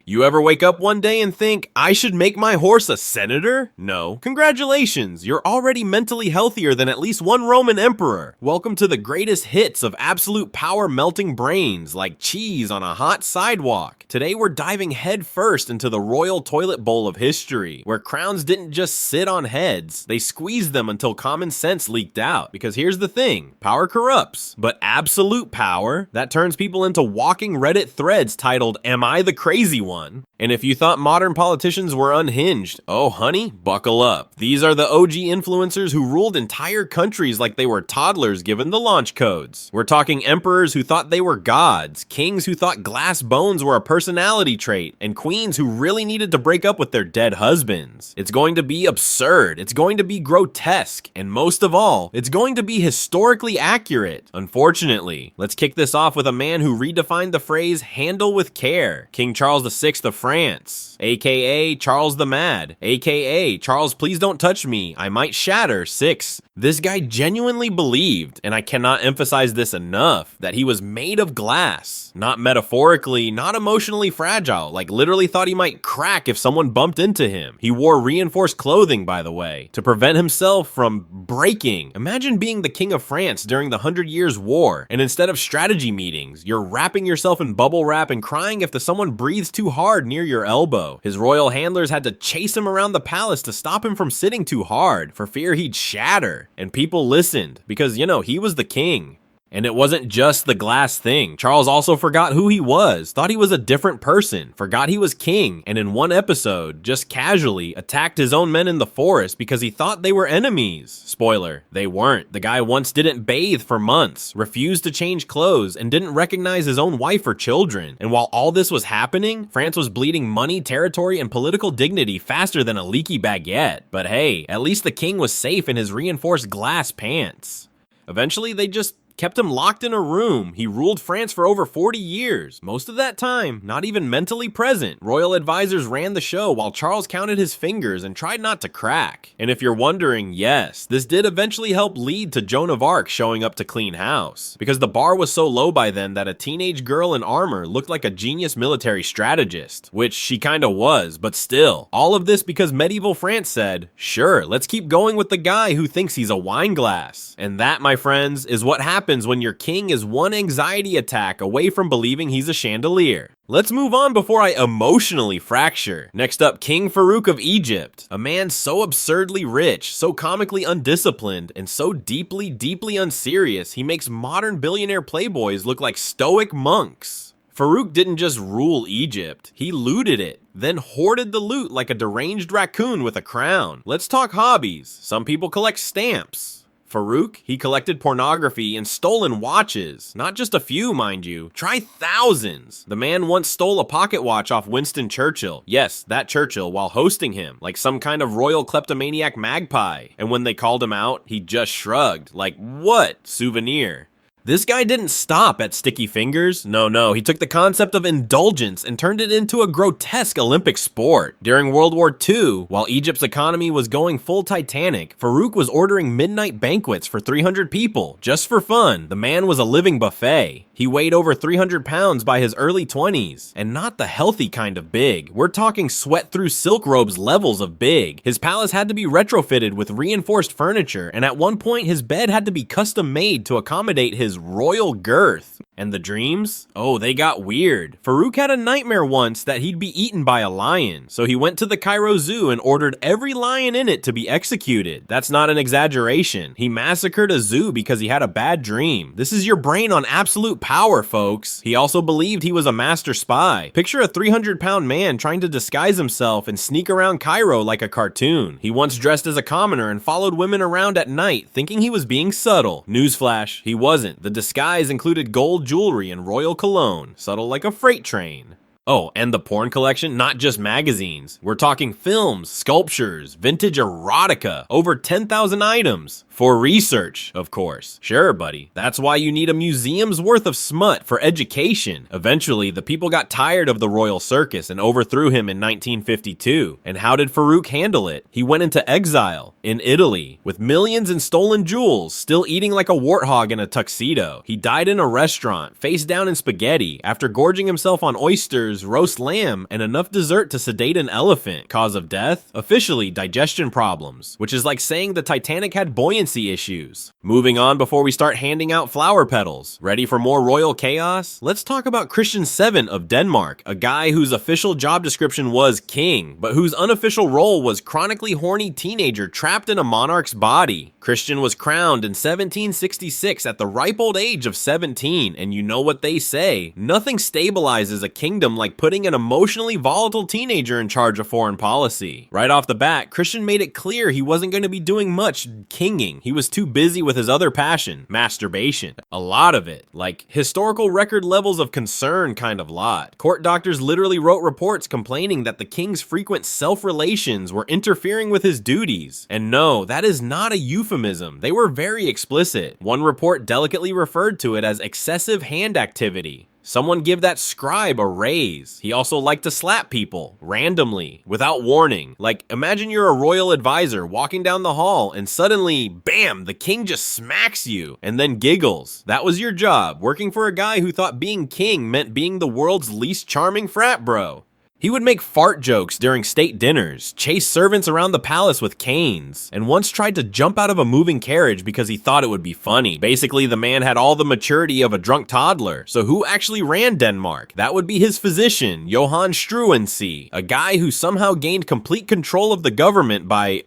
You ever wake up one day and think, I should make my horse a senator? No. Congratulations, you're already mentally healthier than at least one Roman emperor. Welcome to the greatest hits of absolute power melting brains, like cheese on a hot sidewalk. Today we're diving headfirst into the royal toilet bowl of history, where crowns didn't just sit on heads, they squeezed them until common sense leaked out. Because here's the thing, power corrupts, but absolute power, that turns people into walking Reddit threads titled, Am I the Crazy One? And if you thought modern politicians were unhinged, oh honey, buckle up. These are the OG influencers who ruled entire countries like they were toddlers given the launch codes. We're talking emperors who thought they were gods, kings who thought glass bones were a personality trait, and queens who really needed to break up with their dead husbands. It's going to be absurd, it's going to be grotesque, and most of all, it's going to be historically accurate. Unfortunately, let's kick this off with a man who redefined the phrase handle with care, King Charles VI of France, aka Charles the Mad, aka Charles Please Don't Touch Me, I Might Shatter 6. This guy genuinely believed, and I cannot emphasize this enough, that he was made of glass. Not metaphorically, not emotionally fragile, like literally thought he might crack if someone bumped into him. He wore reinforced clothing, by the way, to prevent himself from breaking. Imagine being the King of France during the 100 Years' War, and instead of strategy meetings, you're wrapping yourself in bubble wrap and crying if someone breathes too hard near your elbow. His royal handlers had to chase him around the palace to stop him from sitting too hard, for fear he'd shatter. And people listened, because, he was the king. And it wasn't just the glass thing. Charles also forgot who he was, thought he was a different person, forgot he was king, and in one episode, just casually attacked his own men in the forest because he thought they were enemies. Spoiler, they weren't. The guy once didn't bathe for months, refused to change clothes, and didn't recognize his own wife or children. And while all this was happening, France was bleeding money, territory, and political dignity faster than a leaky baguette. But hey, at least the king was safe in his reinforced glass pants. Eventually, they just kept him locked in a room. He ruled France for over 40 years. Most of that time, not even mentally present. Royal advisors ran the show while Charles counted his fingers and tried not to crack. And if you're wondering, yes, this did eventually help lead to Joan of Arc showing up to clean house. Because the bar was so low by then that a teenage girl in armor looked like a genius military strategist. Which she kinda was, but still. All of this because medieval France said, sure, let's keep going with the guy who thinks he's a wine glass. And that, my friends, is what happens when your king is one anxiety attack away from believing he's a chandelier. Let's move on before I emotionally fracture. Next up, King Farouk of Egypt. A man so absurdly rich, so comically undisciplined, and so deeply, deeply unserious, he makes modern billionaire playboys look like stoic monks. Farouk didn't just rule Egypt, he looted it, then hoarded the loot like a deranged raccoon with a crown. Let's talk hobbies. Some people collect stamps. Farouk, he collected pornography and stolen watches. Not just a few, mind you. Try thousands. The man once stole a pocket watch off Winston Churchill. Yes, that Churchill, while hosting him, like some kind of royal kleptomaniac magpie. And when they called him out, he just shrugged, like, what? Souvenir. This guy didn't stop at sticky fingers. No, he took the concept of indulgence and turned it into a grotesque Olympic sport. During World War II, while Egypt's economy was going full Titanic, Farouk was ordering midnight banquets for 300 people, just for fun. The man was a living buffet. He weighed over 300 pounds by his early 20s, and not the healthy kind of big. We're talking sweat through silk robes levels of big. His palace had to be retrofitted with reinforced furniture, and at one point his bed had to be custom made to accommodate his royal girth. And the dreams? Oh, they got weird. Farouk had a nightmare once that he'd be eaten by a lion, so he went to the Cairo Zoo and ordered every lion in it to be executed. That's not an exaggeration. He massacred a zoo because he had a bad dream. This is your brain on absolute power, folks. He also believed he was a master spy. Picture a 300-pound man trying to disguise himself and sneak around Cairo like a cartoon. He once dressed as a commoner and followed women around at night, thinking he was being subtle. Newsflash, he wasn't. The disguise included gold jewelry and royal cologne, subtle like a freight train. Oh, and the porn collection, not just magazines. We're talking films, sculptures, vintage erotica, over 10,000 items. For research, of course. Sure, buddy. That's why you need a museum's worth of smut for education. Eventually, the people got tired of the royal circus and overthrew him in 1952. And how did Farouk handle it? He went into exile in Italy with millions in stolen jewels, still eating like a warthog in a tuxedo. He died in a restaurant, face down in spaghetti, after gorging himself on oysters burgers, roast lamb, and enough dessert to sedate an elephant. Cause of death? Officially, digestion problems, which is like saying the Titanic had buoyancy issues. Moving on before we start handing out flower petals. Ready for more royal chaos? Let's talk about Christian VII of Denmark, a guy whose official job description was king, but whose unofficial role was chronically horny teenager trapped in a monarch's body. Christian was crowned in 1766 at the ripe old age of 17, and you know what they say, nothing stabilizes a kingdom like putting an emotionally volatile teenager in charge of foreign policy. Right off the bat, Christian made it clear he wasn't going to be doing much kinging. He was too busy with his other passion, masturbation. A lot of it, like historical record levels of concern kind of lot. Court doctors literally wrote reports complaining that the king's frequent self-relations were interfering with his duties. And no, that is not a euphemism. They were very explicit. One report delicately referred to it as excessive hand activity. Someone give that scribe a raise. He also liked to slap people, randomly, without warning. Like, imagine you're a royal advisor walking down the hall and suddenly, bam, the king just smacks you and then giggles. That was your job, working for a guy who thought being king meant being the world's least charming frat bro. He would make fart jokes during state dinners, chase servants around the palace with canes, and once tried to jump out of a moving carriage because he thought it would be funny. Basically, the man had all the maturity of a drunk toddler. So who actually ran Denmark? That would be his physician, Johan Struensee, a guy who somehow gained complete control of the government by,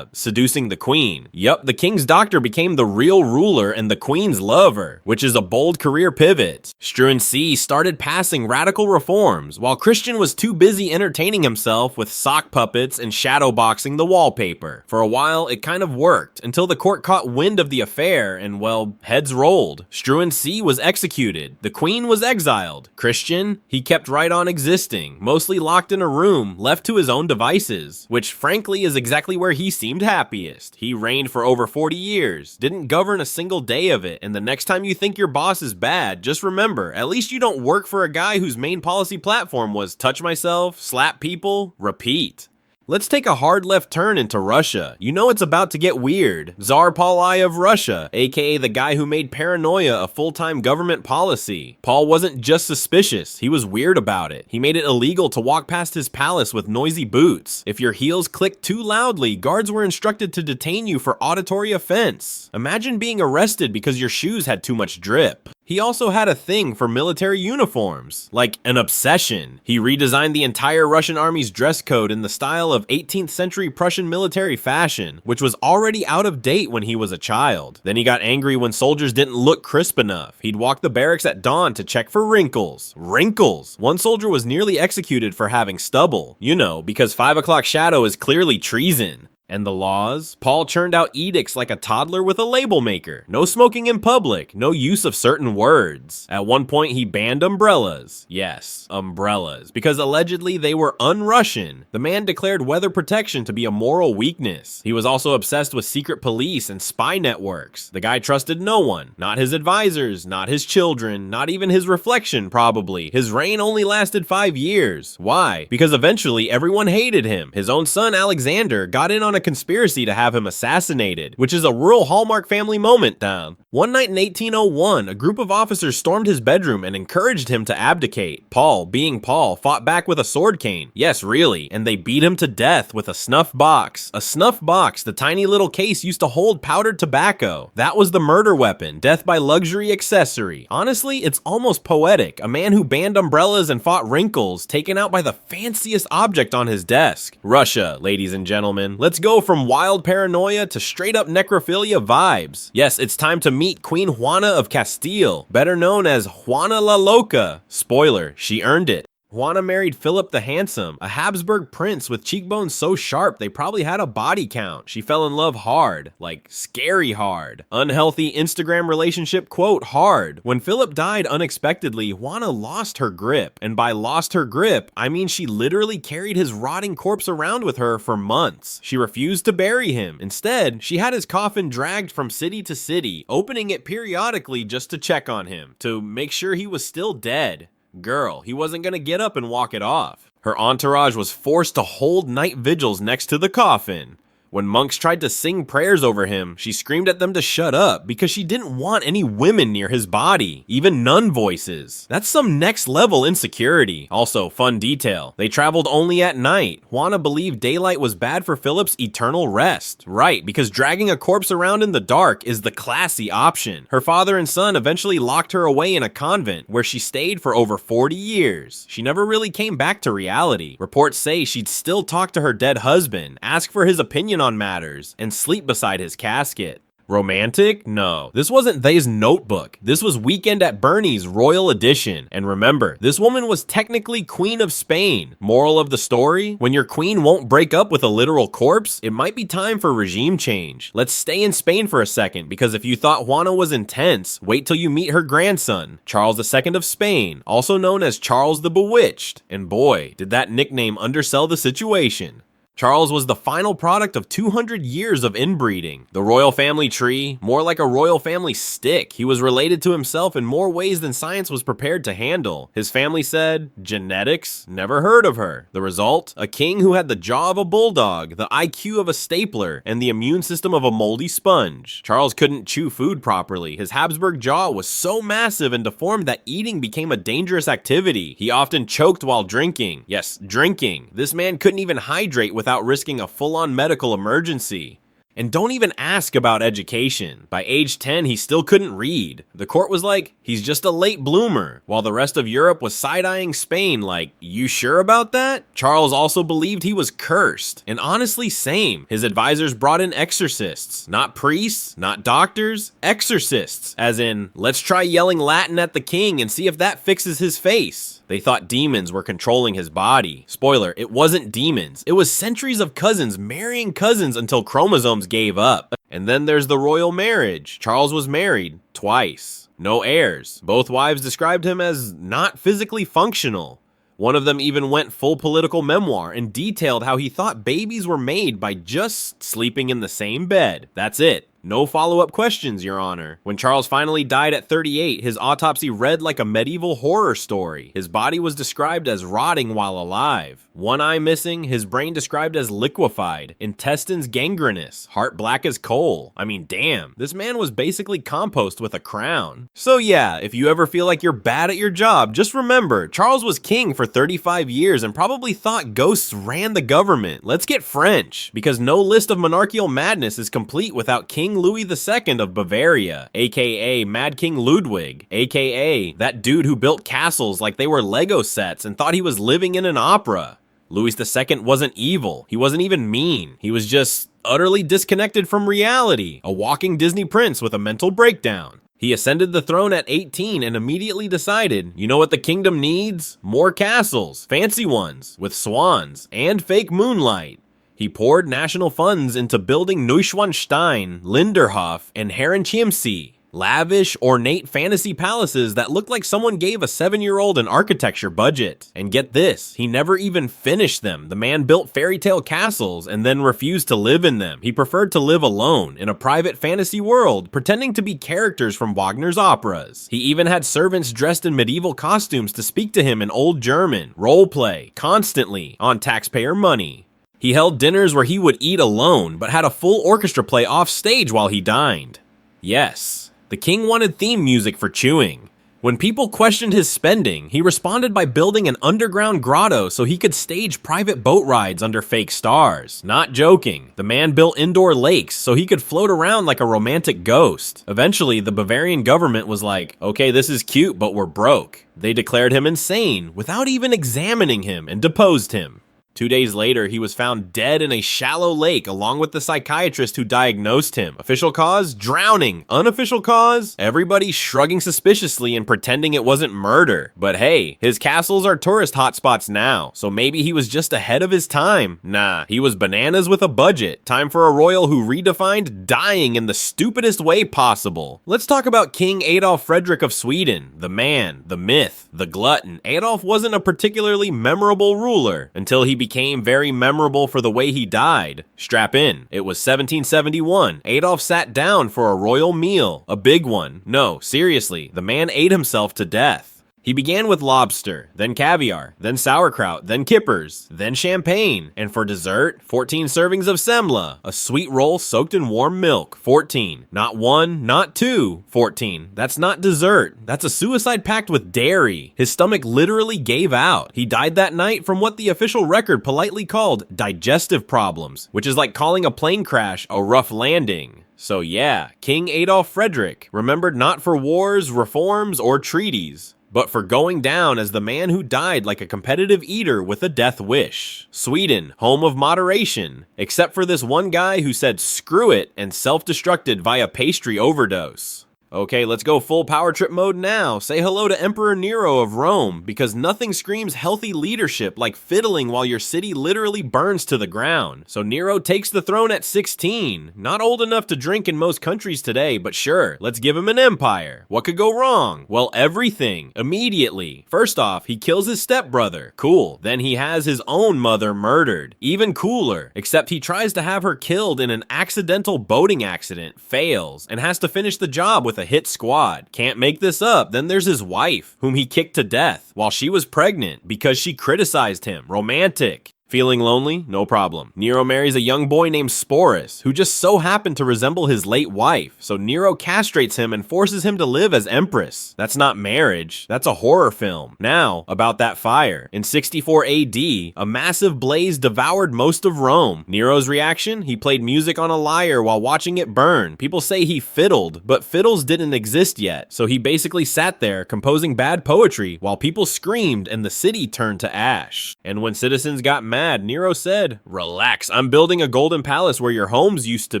seducing the queen. Yup, the king's doctor became the real ruler and the queen's lover, which is a bold career pivot. Struensee started passing radical reforms, while Christian was too busy entertaining himself with sock puppets and shadowboxing the wallpaper. For a while, it kind of worked, until the court caught wind of the affair and, well, heads rolled. Struensee was executed. The queen was exiled. Christian? He kept right on existing, mostly locked in a room, left to his own devices, which frankly is exactly where he seemed happiest. He reigned for over 40 years, didn't govern a single day of it, and the next time you think your boss is bad, just remember, at least you don't work for a guy whose main policy platform was touch myself, slap people, repeat. Let's take a hard left turn into Russia. You know it's about to get weird. Tsar Paul I of Russia, aka the guy who made paranoia a full-time government policy. Paul wasn't just suspicious, he was weird about it. He made it illegal to walk past his palace with noisy boots. If your heels clicked too loudly, guards were instructed to detain you for auditory offense. Imagine being arrested because your shoes had too much drip. He also had a thing for military uniforms, like an obsession. He redesigned the entire Russian army's dress code in the style of 18th century Prussian military fashion, which was already out of date when he was a child. Then he got angry when soldiers didn't look crisp enough. He'd walk the barracks at dawn to check for wrinkles. Wrinkles! One soldier was nearly executed for having stubble. You know, because 5 o'clock shadow is clearly treason. And the laws? Paul churned out edicts like a toddler with a label maker. No smoking in public, no use of certain words. At one point, he banned umbrellas. Yes, umbrellas, because allegedly they were un-Russian. The man declared weather protection to be a moral weakness. He was also obsessed with secret police and spy networks. The guy trusted no one. Not his advisors, not his children, not even his reflection, probably. His reign only lasted 5 years. Why? Because eventually everyone hated him. His own son, Alexander, got in on a conspiracy to have him assassinated, which is a real Hallmark family moment down. One night in 1801, a group of officers stormed his bedroom and encouraged him to abdicate. Paul, being Paul, fought back with a sword cane. Yes, really, and they beat him to death with a snuff box. A snuff box, the tiny little case used to hold powdered tobacco. That was the murder weapon, death by luxury accessory. Honestly, it's almost poetic. A man who banned umbrellas and fought wrinkles, taken out by the fanciest object on his desk. Russia, ladies and gentlemen. Let's go from wild paranoia to straight up necrophilia vibes. Yes, it's time to meet Queen Juana of Castile, better known as Juana la Loca. Spoiler, she earned it. Juana married Philip the Handsome, a Habsburg prince with cheekbones so sharp they probably had a body count. She fell in love hard, like scary hard. Unhealthy Instagram relationship quote hard. When Philip died unexpectedly, Juana lost her grip. And by lost her grip, I mean she literally carried his rotting corpse around with her for months. She refused to bury him. Instead, she had his coffin dragged from city to city, opening it periodically just to check on him, to make sure he was still dead. Girl, he wasn't gonna get up and walk it off. Her entourage was forced to hold night vigils next to the coffin. When monks tried to sing prayers over him, she screamed at them to shut up because she didn't want any women near his body, even nun voices. That's some next level insecurity. Also, fun detail, they traveled only at night. Juana believed daylight was bad for Philip's eternal rest. Right, because dragging a corpse around in the dark is the classy option. Her father and son eventually locked her away in a convent where she stayed for over 40 years. She never really came back to reality. Reports say she'd still talk to her dead husband, ask for his opinion on matters, and sleep beside his casket. Romantic? No. This wasn't They's Notebook. This was Weekend at Bernie's Royal Edition. And remember, this woman was technically Queen of Spain. Moral of the story? When your queen won't break up with a literal corpse, it might be time for regime change. Let's stay in Spain for a second, because if you thought Juana was intense, wait till you meet her grandson, Charles II of Spain, also known as Charles the Bewitched. And boy, did that nickname undersell the situation. Charles was the final product of 200 years of inbreeding. The royal family tree, more like a royal family stick. He was related to himself in more ways than science was prepared to handle. His family said, genetics, never heard of her. The result? A king who had the jaw of a bulldog, the IQ of a stapler, and the immune system of a moldy sponge. Charles couldn't chew food properly. His Habsburg jaw was so massive and deformed that eating became a dangerous activity. He often choked while drinking. Yes, drinking. This man couldn't even hydrate without risking a full-on medical emergency. And don't even ask about education. By age 10, he still couldn't read. The court was like, he's just a late bloomer, while the rest of Europe was side-eyeing Spain like, you sure about that? Charles also believed he was cursed. And honestly, same. His advisors brought in exorcists. Not priests, not doctors, exorcists. As in, let's try yelling Latin at the king and see if that fixes his face. They thought demons were controlling his body. Spoiler, it wasn't demons. It was centuries of cousins marrying cousins until chromosomes gave up. And then there's the royal marriage. Charles was married twice. No heirs. Both wives described him as not physically functional. One of them even went full political memoir and detailed how he thought babies were made by just sleeping in the same bed. That's it. No follow-up questions, Your Honor. When Charles finally died at 38, his autopsy read like a medieval horror story. His body was described as rotting while alive. One eye missing, his brain described as liquefied, intestines gangrenous, heart black as coal. I mean, damn, this man was basically compost with a crown. So yeah, if you ever feel like you're bad at your job, just remember, Charles was king for 35 years and probably thought ghosts ran the government. Let's get French, because no list of monarchical madness is complete without King Louis II of Bavaria, aka Mad King Ludwig, aka that dude who built castles like they were Lego sets and thought he was living in an opera. Louis II wasn't evil, he wasn't even mean, he was just utterly disconnected from reality, a walking Disney prince with a mental breakdown. He ascended the throne at 18 and immediately decided, you know what the kingdom needs? More castles, fancy ones, with swans, and fake moonlight. He poured national funds into building Neuschwanstein, Linderhof, and Herrenchiemsee, lavish, ornate fantasy palaces that looked like someone gave a 7-year-old an architecture budget. And get this, he never even finished them. The man built fairy tale castles and then refused to live in them. He preferred to live alone, in a private fantasy world, pretending to be characters from Wagner's operas. He even had servants dressed in medieval costumes to speak to him in Old German, role play, constantly, on taxpayer money. He held dinners where he would eat alone, but had a full orchestra play off stage while he dined. Yes, the king wanted theme music for chewing. When people questioned his spending, he responded by building an underground grotto so he could stage private boat rides under fake stars. Not joking, the man built indoor lakes so he could float around like a romantic ghost. Eventually, the Bavarian government was like, okay, this is cute, but we're broke. They declared him insane without even examining him and deposed him. 2 days later, he was found dead in a shallow lake along with the psychiatrist who diagnosed him. Official cause? Drowning. Unofficial cause? Everybody shrugging suspiciously and pretending it wasn't murder. But hey, his castles are tourist hotspots now, so maybe he was just ahead of his time. Nah, he was bananas with a budget. Time for a royal who redefined dying in the stupidest way possible. Let's talk about King Adolf Frederick of Sweden. The man, the myth, the glutton. Adolf wasn't a particularly memorable ruler until he became very memorable for the way he died. Strap in. It was 1771. Adolf sat down for a royal meal. A big one. No, seriously, the man ate himself to death. He began with lobster, then caviar, then sauerkraut, then kippers, then champagne, and for dessert, 14 servings of semla, a sweet roll soaked in warm milk, 14. Not one, not two, 14. That's not dessert. That's a suicide pact with dairy. His stomach literally gave out. He died that night from what the official record politely called digestive problems, which is like calling a plane crash a rough landing. So yeah, King Adolf Frederick, remembered not for wars, reforms, or treaties, but for going down as the man who died like a competitive eater with a death wish. Sweden, home of moderation, except for this one guy who said screw it and self-destructed via pastry overdose. Okay, let's go full power trip mode now. Say hello to Emperor Nero of Rome, because nothing screams healthy leadership like fiddling while your city literally burns to the ground. So Nero takes the throne at 16. Not old enough to drink in most countries today, but sure, let's give him an empire. What could go wrong? Well, everything. Immediately. First off, he kills his stepbrother. Cool. Then he has his own mother murdered. Even cooler. Except he tries to have her killed in an accidental boating accident, fails, and has to finish the job with a hit squad. Can't make this up. Then there's his wife, whom he kicked to death while she was pregnant because she criticized him. Romantic. Feeling lonely? No problem. Nero marries a young boy named Sporus, who just so happened to resemble his late wife, so Nero castrates him and forces him to live as empress. That's not marriage, that's a horror film. Now, about that fire. In 64 AD, a massive blaze devoured most of Rome. Nero's reaction? He played music on a lyre while watching it burn. People say he fiddled, but fiddles didn't exist yet, so he basically sat there composing bad poetry while people screamed and the city turned to ash. And when citizens got mad, Nero said, "Relax, I'm building a golden palace where your homes used to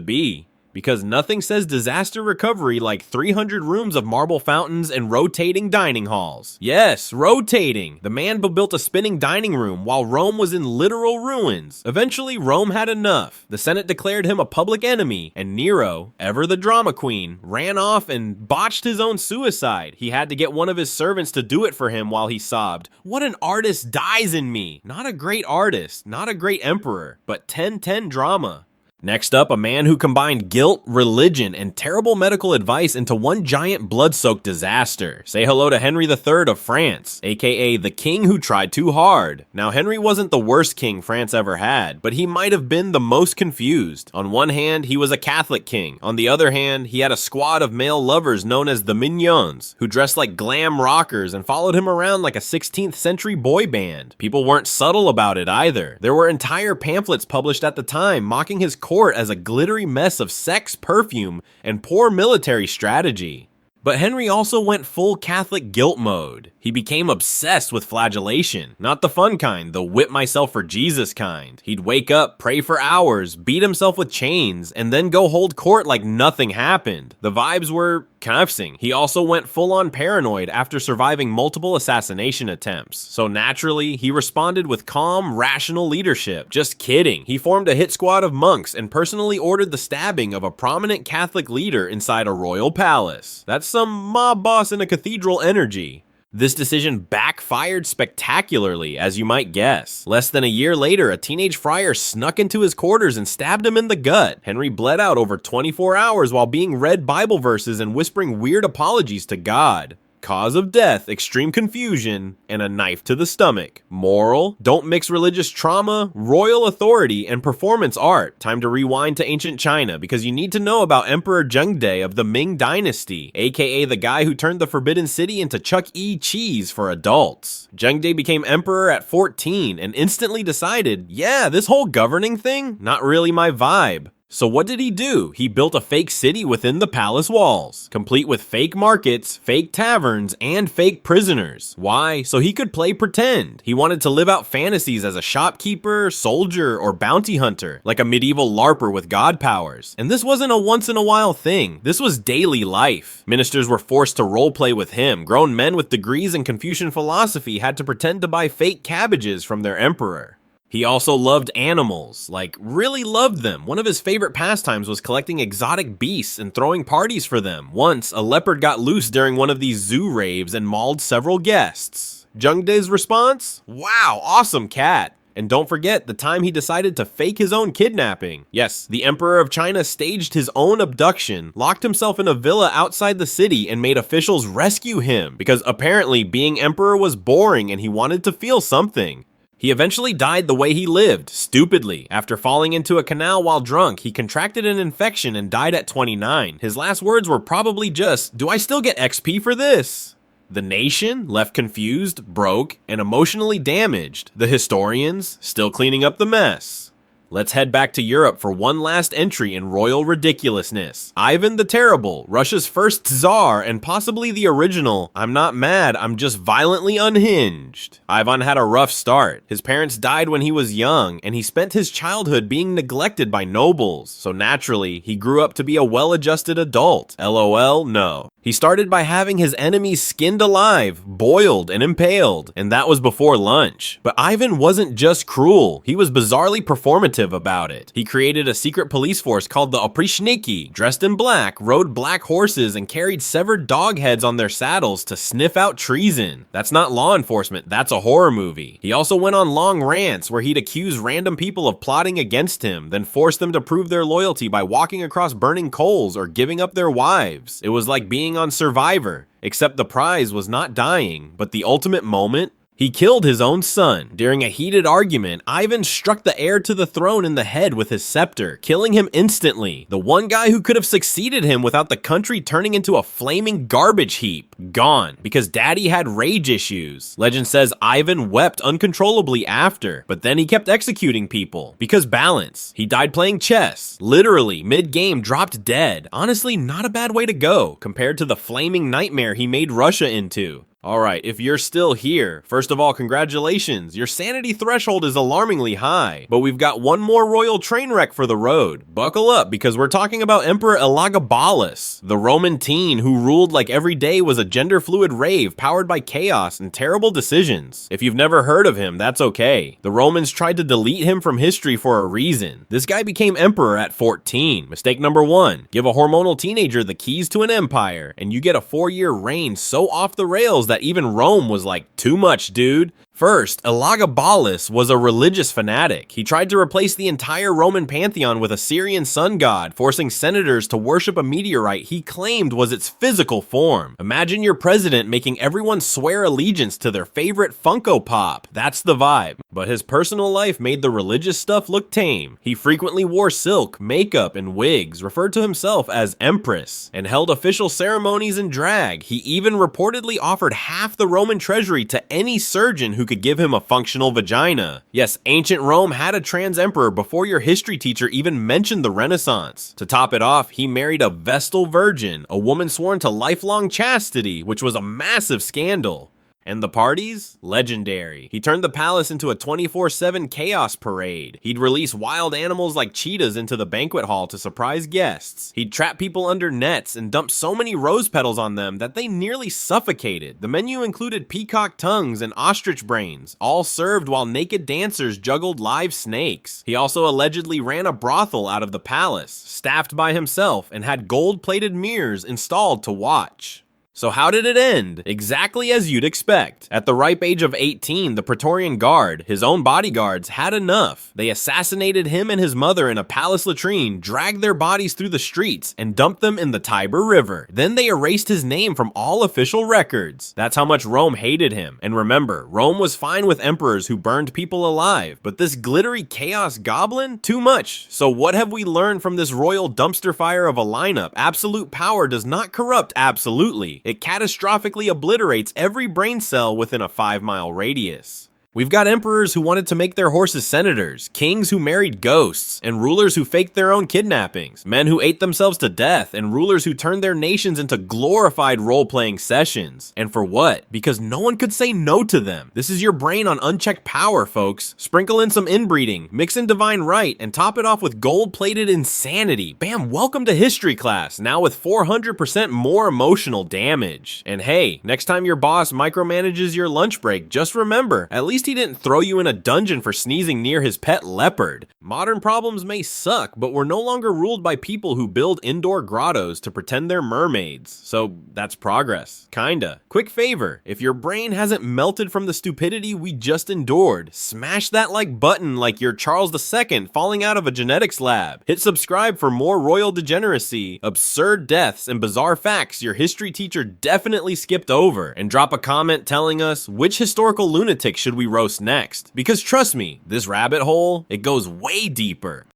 be." Because nothing says disaster recovery like 300 rooms of marble fountains and rotating dining halls. Yes, rotating. The man built a spinning dining room while Rome was in literal ruins. Eventually, Rome had enough. The Senate declared him a public enemy, and Nero, ever the drama queen, ran off and botched his own suicide. He had to get one of his servants to do it for him while he sobbed. What an artist dies in me. Not a great artist, not a great emperor, but 10-10 drama. Next up, a man who combined guilt, religion, and terrible medical advice into one giant blood-soaked disaster. Say hello to Henry III of France, aka the king who tried too hard. Now, Henry wasn't the worst king France ever had, but he might have been the most confused. On one hand, he was a Catholic king. On the other hand, he had a squad of male lovers known as the Mignons, who dressed like glam rockers and followed him around like a 16th century boy band. People weren't subtle about it either. There were entire pamphlets published at the time mocking his court as a glittery mess of sex, perfume, and poor military strategy. But Henry also went full Catholic guilt mode. He became obsessed with flagellation. Not the fun kind, the whip myself for Jesus kind. He'd wake up, pray for hours, beat himself with chains, and then go hold court like nothing happened. The vibes were confusing. He also went full-on paranoid after surviving multiple assassination attempts. So naturally, he responded with calm, rational leadership. Just kidding. He formed a hit squad of monks and personally ordered the stabbing of a prominent Catholic leader inside a royal palace. That's some mob boss in a cathedral energy. This decision backfired spectacularly, as you might guess. Less than a year later, a teenage friar snuck into his quarters and stabbed him in the gut. Henry bled out over 24 hours while being read Bible verses and whispering weird apologies to God. Cause of death, extreme confusion, and a knife to the stomach. Moral: don't mix religious trauma, royal authority, and performance art. Time to rewind to ancient China, because you need to know about Emperor Zhengde of the Ming Dynasty, aka the guy who turned the Forbidden City into Chuck E. Cheese for adults. Zhengde became emperor at 14 and instantly decided, yeah, this whole governing thing, not really my vibe. So what did he do? He built a fake city within the palace walls, complete with fake markets, fake taverns, and fake prisoners. Why? So he could play pretend. He wanted to live out fantasies as a shopkeeper, soldier, or bounty hunter, like a medieval LARPer with god powers. And this wasn't a once-in-a-while thing. This was daily life. Ministers were forced to roleplay with him. Grown men with degrees in Confucian philosophy had to pretend to buy fake cabbages from their emperor. He also loved animals, like really loved them. One of his favorite pastimes was collecting exotic beasts and throwing parties for them. Once, a leopard got loose during one of these zoo raves and mauled several guests. Zhengde's response? Wow, awesome cat. And don't forget the time he decided to fake his own kidnapping. Yes, the Emperor of China staged his own abduction, locked himself in a villa outside the city, and made officials rescue him because apparently being emperor was boring and he wanted to feel something. He eventually died the way he lived, stupidly. After falling into a canal while drunk, he contracted an infection and died at 29. His last words were probably just, "Do I still get XP for this?" The nation, left confused, broke, and emotionally damaged. The historians, still cleaning up the mess. Let's head back to Europe for one last entry in royal ridiculousness. Ivan the Terrible, Russia's first Tsar and possibly the original, "I'm not mad, I'm just violently unhinged." Ivan had a rough start. His parents died when he was young, and he spent his childhood being neglected by nobles, so naturally, he grew up to be a well-adjusted adult. LOL, no. He started by having his enemies skinned alive, boiled, and impaled, and that was before lunch. But Ivan wasn't just cruel, he was bizarrely performative about it. He created a secret police force called the Oprichniki, dressed in black, rode black horses, and carried severed dog heads on their saddles to sniff out treason. That's not law enforcement, that's a horror movie. He also went on long rants where he'd accuse random people of plotting against him, then force them to prove their loyalty by walking across burning coals or giving up their wives. It was like being on Survivor, except the prize was not dying, but the ultimate moment? He killed his own son. During a heated argument, Ivan struck the heir to the throne in the head with his scepter, killing him instantly. The one guy who could have succeeded him without the country turning into a flaming garbage heap. Gone, because daddy had rage issues. Legend says Ivan wept uncontrollably after, but then he kept executing people. Because balance. He died playing chess. Literally, mid-game dropped dead. Honestly, not a bad way to go, compared to the flaming nightmare he made Russia into. Alright, if you're still here, first of all, congratulations, your sanity threshold is alarmingly high, but we've got one more royal train wreck for the road. Buckle up, because we're talking about Emperor Elagabalus, the Roman teen who ruled like every day was a gender-fluid rave powered by chaos and terrible decisions. If you've never heard of him, that's okay. The Romans tried to delete him from history for a reason. This guy became emperor at 14. Mistake number 1, give a hormonal teenager the keys to an empire, and you get a 4-year reign so off the rails that even Rome was like, too much, dude. First, Elagabalus was a religious fanatic. He tried to replace the entire Roman pantheon with a Syrian sun god, forcing senators to worship a meteorite he claimed was its physical form. Imagine your president making everyone swear allegiance to their favorite Funko Pop. That's the vibe. But his personal life made the religious stuff look tame. He frequently wore silk, makeup, and wigs, referred to himself as Empress, and held official ceremonies in drag. He even reportedly offered half the Roman treasury to any surgeon who could give him a functional vagina. Yes, ancient Rome had a trans emperor before your history teacher even mentioned the Renaissance. To top it off, he married a Vestal virgin, a woman sworn to lifelong chastity, which was a massive scandal. And the parties? Legendary. He turned the palace into a 24/7 chaos parade. He'd release wild animals like cheetahs into the banquet hall to surprise guests. He'd trap people under nets and dump so many rose petals on them that they nearly suffocated. The menu included peacock tongues and ostrich brains, all served while naked dancers juggled live snakes. He also allegedly ran a brothel out of the palace, staffed by himself, and had gold-plated mirrors installed to watch. So how did it end? Exactly as you'd expect. At the ripe age of 18, the Praetorian Guard, his own bodyguards, had enough. They assassinated him and his mother in a palace latrine, dragged their bodies through the streets, and dumped them in the Tiber River. Then they erased his name from all official records. That's how much Rome hated him. And remember, Rome was fine with emperors who burned people alive, but this glittery chaos goblin? Too much. So what have we learned from this royal dumpster fire of a lineup? Absolute power does not corrupt absolutely. It catastrophically obliterates every brain cell within a 5-mile radius. We've got emperors who wanted to make their horses senators, kings who married ghosts, and rulers who faked their own kidnappings, men who ate themselves to death, and rulers who turned their nations into glorified role-playing sessions. And for what? Because no one could say no to them. This is your brain on unchecked power, folks. Sprinkle in some inbreeding, mix in divine right, and top it off with gold-plated insanity. Bam, welcome to history class, now with 400% more emotional damage. And hey, next time your boss micromanages your lunch break, just remember, at least least he didn't throw you in a dungeon for sneezing near his pet leopard. Modern problems may suck, but we're no longer ruled by people who build indoor grottos to pretend they're mermaids. So that's progress. Kinda. Quick favor, if your brain hasn't melted from the stupidity we just endured, smash that like button like you're Charles II falling out of a genetics lab. Hit subscribe for more royal degeneracy, absurd deaths, and bizarre facts your history teacher definitely skipped over, and drop a comment telling us which historical lunatic should we roast next. Because trust me, this rabbit hole, it goes way deeper.